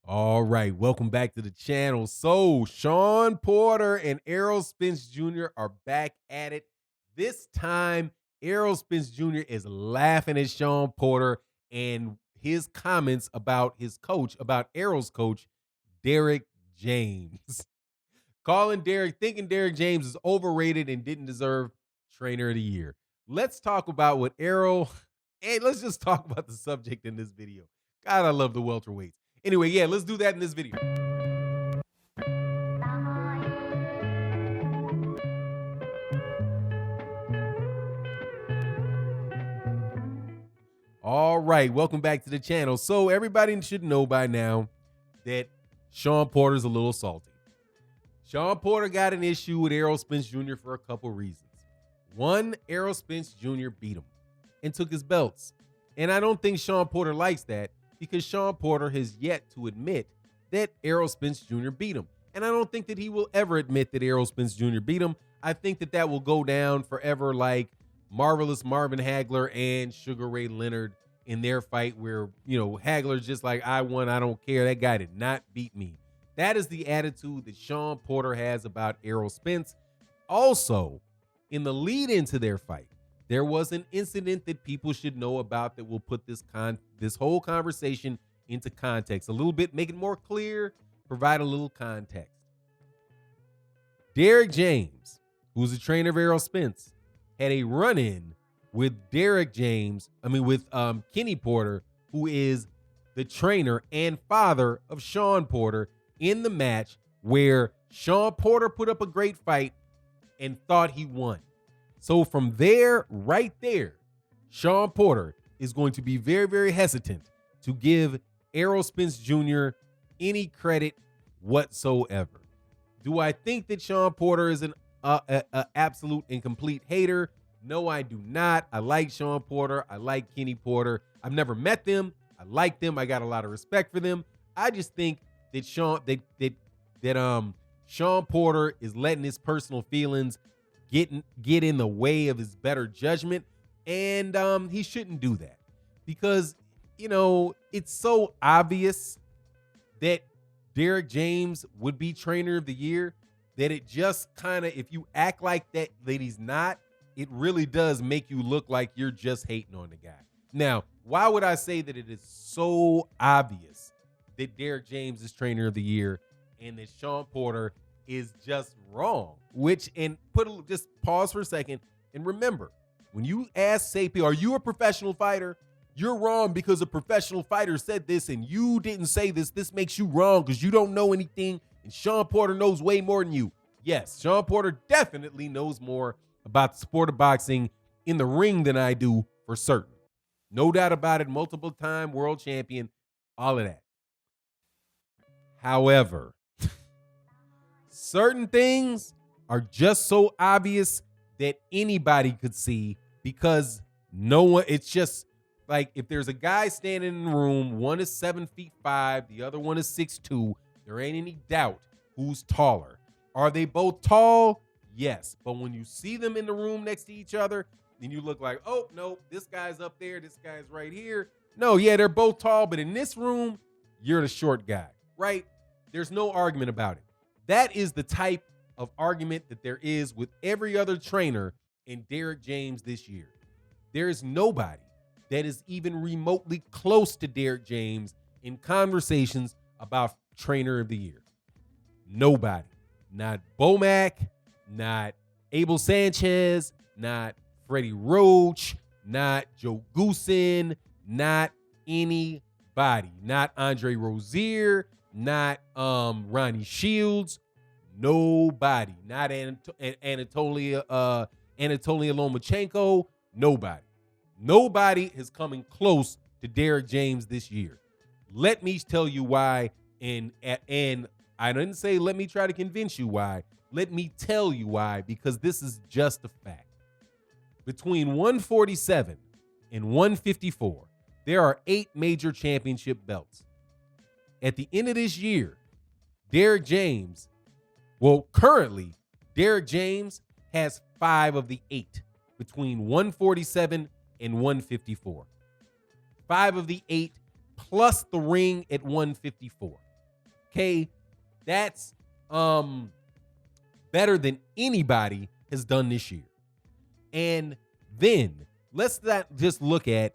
All right, welcome back to the channel. So, Shawn Porter and Errol Spence Jr. are back at it. This time, Errol Spence Jr. is laughing at Shawn Porter and his comments about his coach, about Errol's coach, Derek James. Thinking Derek James is overrated and didn't deserve Trainer of the Year. Let's talk about what Errol, and let's just talk about the subject in this video. God, I love the welterweights. Anyway, yeah, let's do that in this video. All right, welcome back to the channel. So everybody should know by now that Shawn Porter's a little salty. Shawn Porter got an issue with Errol Spence Jr. for a couple reasons. One, Errol Spence Jr. beat him and took his belts. And I don't think Shawn Porter likes that because Shawn Porter has yet to admit that Errol Spence Jr. beat him. And I don't think that he will ever admit that Errol Spence Jr. beat him. I think that that will go down forever like Marvelous Marvin Hagler and Sugar Ray Leonard in their fight where, Hagler's just like, I won, I don't care. That guy did not beat me. That is the attitude that Shawn Porter has about Errol Spence. Also, in the lead into their fight, there was an incident that people should know about that will put this whole conversation into context a little bit, make it more clear, provide a little context. Derek James, who's the trainer of Errol Spence, had a run-in with Kenny Porter, who is the trainer and father of Shawn Porter, in the match where Shawn Porter put up a great fight and thought he won. So from there, right there, Shawn Porter is going to be very, very hesitant to give Errol Spence Jr. any credit whatsoever. Do I think that Shawn Porter is an absolute and complete hater? No, I do not. I like Shawn Porter. I like Kenny Porter. I've never met them. I like them. I got a lot of respect for them. I just think that Shawn Porter is letting his personal feelings get in the way of his better judgment, and he shouldn't do that because it's so obvious that Derek James would be trainer of the year that it just kind of, if you act like that he's not, it really does make you look like you're just hating on the guy. Now, why would I say that it is so obvious that Derek James is trainer of the year and that Shawn Porter is just wrong? Just pause for a second and remember, when you ask Sapio, are you a professional fighter? You're wrong because a professional fighter said this and you didn't say this. This makes you wrong because you don't know anything and Shawn Porter knows way more than you. Yes, Shawn Porter definitely knows more about the sport of boxing in the ring than I do, for certain. No doubt about it, multiple time world champion, all of that. However, certain things are just so obvious that anybody could see because it's just like if there's a guy standing in the room, one is 7'5", the other one is 6'2", there ain't any doubt who's taller. Are they both tall? Yes. But when you see them in the room next to each other, then you look like, oh, no, this guy's up there, this guy's right here. No, yeah, they're both tall, but in this room, you're the short guy, right? There's no argument about it. That is the type of argument that there is with every other trainer in Derek James this year. There is nobody that is even remotely close to Derek James in conversations about trainer of the year. Nobody. Not Bomac, not Abel Sanchez, not Freddie Roach, not Joe Goosen, not anybody. Not Andre Rozier, not Ronnie Shields, nobody. Not Anatolia Lomachenko, nobody. Nobody is coming close to Derek James this year. Let me tell you why, and I didn't say let me try to convince you why. Let me tell you why, because this is just a fact. Between 147 and 154, there are 8 major championship belts. At the end of this year, currently, Derek James has 5 of the 8 between 147 and 154. 5 of the 8 plus the ring at 154. Okay, that's better than anybody has done this year. And then let's not just look at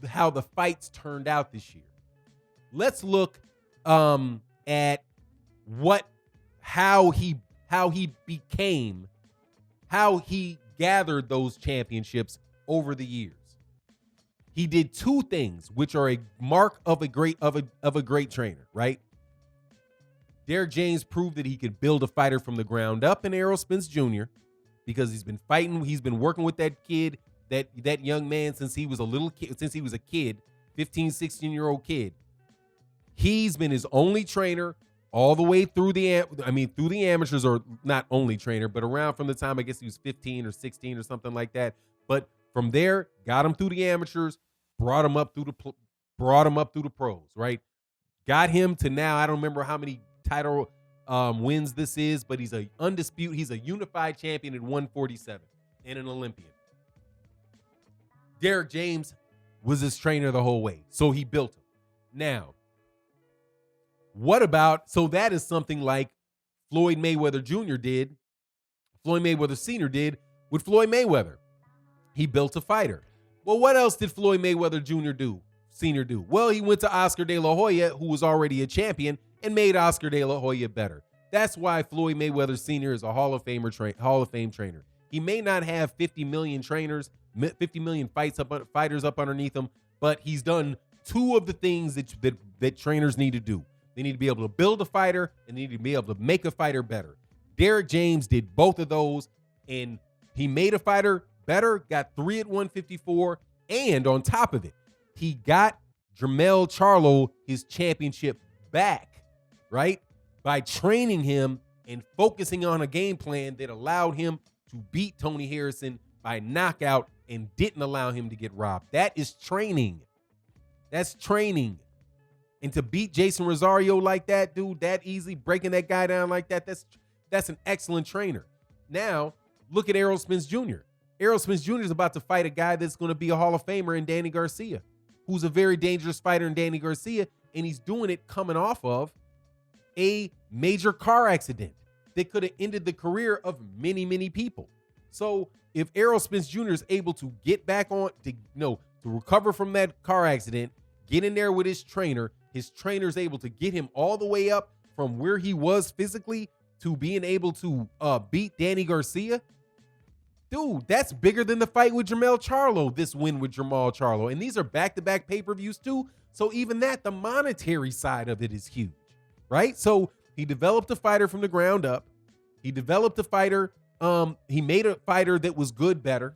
how the fights turned out this year. Let's look at how he gathered those championships over the years. He did two things, which are a mark of a great trainer, right? Derrick James proved that he could build a fighter from the ground up in Errol Spence Jr. because he's been fighting, he's been working with that kid, that young man since he was a kid, 15, 16-year-old kid. He's been his only trainer all the way through the amateurs, or not only trainer, but around from the time I guess he was 15 or 16 or something like that. But from there, got him through the amateurs, brought him up through the pros, right? Got him to now, I don't remember how many title wins this is, but he's a unified champion at 147 and an Olympian. Derrick James was his trainer the whole way, so he built him. Now, so that is something like Floyd Mayweather Jr. did, Floyd Mayweather Sr. did with Floyd Mayweather. He built a fighter. Well, what else did Floyd Mayweather Sr. do? Well, he went to Oscar De La Hoya, who was already a champion, and made Oscar De La Hoya better. That's why Floyd Mayweather Sr. is a Hall of Fame trainer. He may not have 50 million trainers, 50 million fighters up underneath him, but he's done two of the things that trainers need to do. They need to be able to build a fighter, and they need to be able to make a fighter better. Derrick James did both of those, and he made a fighter better, got 3 at 154, and on top of it, he got Jermell Charlo his championship back, right? By training him and focusing on a game plan that allowed him to beat Tony Harrison by knockout and didn't allow him to get robbed. That is training. That's training. And to beat Jason Rosario like that, dude, that easily, breaking that guy down like that, that's an excellent trainer. Now, look at Errol Spence Jr. Errol Spence Jr. is about to fight a guy that's going to be a Hall of Famer in Danny Garcia, who's a very dangerous fighter in Danny Garcia, and he's doing it coming off of a major car accident that could have ended the career of many, many people. So if Errol Spence Jr. is able to get back on, to recover from that car accident, get in there with his trainer's able to get him all the way up from where he was physically to being able to beat Danny Garcia. Dude, that's bigger than the fight with Jermell Charlo, this win with Jermell Charlo. And these are back-to-back pay-per-views too. So even that, the monetary side of it is huge, right? So he developed a fighter from the ground up. He developed a fighter. He made a fighter that was good better.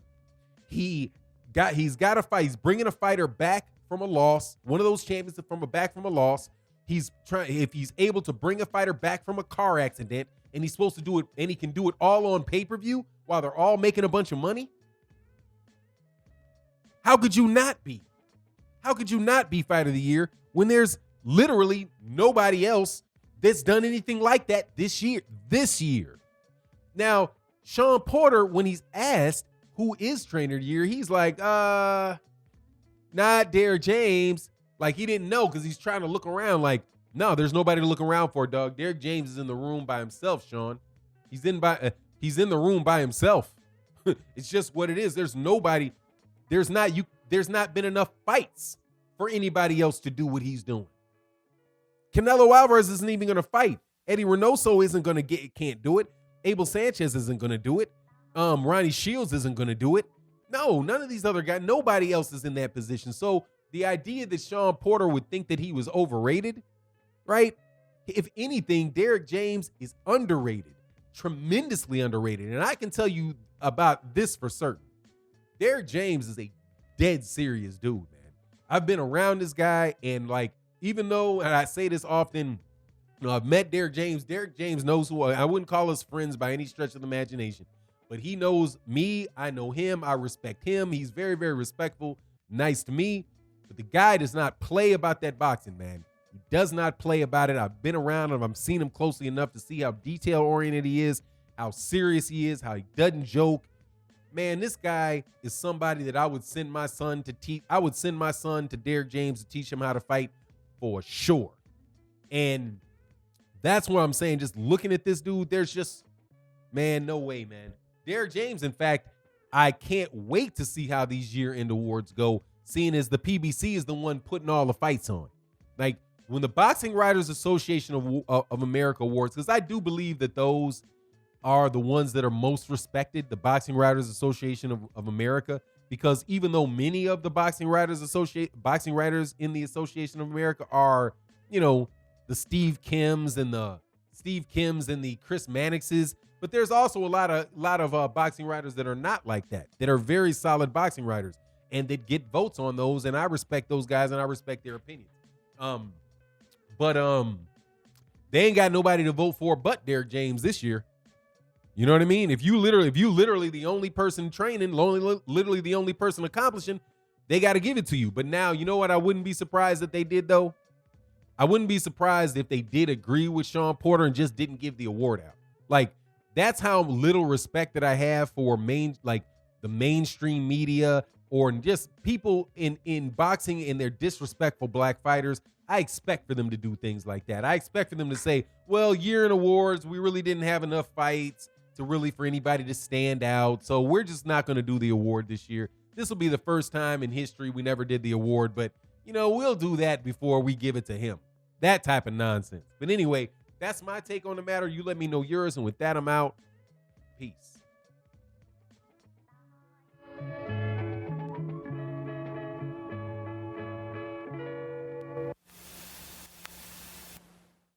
He's got a fight. He's bringing a fighter back from a loss. One of those champions back from a loss. If he's able to bring a fighter back from a car accident, and he's supposed to do it, and he can do it all on pay-per-view while they're all making a bunch of money. How could you not be? How could you not be Fight of the Year when there's literally nobody else that's done anything like that this year? Now, Shawn Porter, when he's asked who is Trainer of the Year, he's like, not Derrick James. Like, he didn't know because he's trying to look around like, no, there's nobody to look around for, dog. Derrick James is in the room by himself, Shawn. He's in the room by himself. It's just what it is. There's nobody. There's not been enough fights for anybody else to do what he's doing. Canelo Alvarez isn't even going to fight. Eddie Reynoso can't do it. Abel Sanchez isn't going to do it. Ronnie Shields isn't going to do it. No, none of these other guys. Nobody else is in that position. So the idea that Shawn Porter would think that he was overrated, right? If anything, Derrick James is underrated, tremendously underrated. And I can tell you about this for certain. Derrick James is a dead serious dude, man. I've been around this guy, and like, even though, and I say this often, I've met Derrick James. Derrick James knows who I wouldn't call us friends by any stretch of the imagination, but he knows me. I know him. I respect him. He's very, very respectful, nice to me. But the guy does not play about that boxing, man. He does not play about it. I've been around him. I've seen him closely enough to see how detail-oriented he is, how serious he is, how he doesn't joke. Man, this guy is somebody that I would send my son to teach. I would send my son to Derrick James to teach him how to fight for sure. And That's what I'm saying. Just looking at this dude, there's just, man, no way, man. Derrick James, in fact, I can't wait to see how these year-end awards go, seeing as the PBC is the one putting all the fights on. Like, when the Boxing Writers Association of America awards, because I do believe that those are the ones that are most respected, the Boxing Writers Association of America, because even though many of the boxing writers in the Association of America are, you know, the Steve Kims and the Chris Mannixes, but there's also a lot of boxing writers that are not like that are very solid boxing writers and that get votes on those, and I respect those guys and I respect their opinions. But they ain't got nobody to vote for but Derrick James this year. You know what I mean? If you literally the only person training, literally the only person accomplishing, they got to give it to you. But now, you know what? I wouldn't be surprised if they did, though. I wouldn't be surprised if they did agree with Shawn Porter and just didn't give the award out. Like, that's how little respect that I have for the mainstream media or just people in boxing and their disrespectful black fighters. I expect for them to do things like that. I expect for them to say, well, year in awards, we really didn't have enough fights for anybody to stand out. So we're just not going to do the award this year. This will be the first time in history we never did the award, but we'll do that before we give it to him. That type of nonsense. But anyway, that's my take on the matter. You let me know yours, and with that, I'm out. Peace.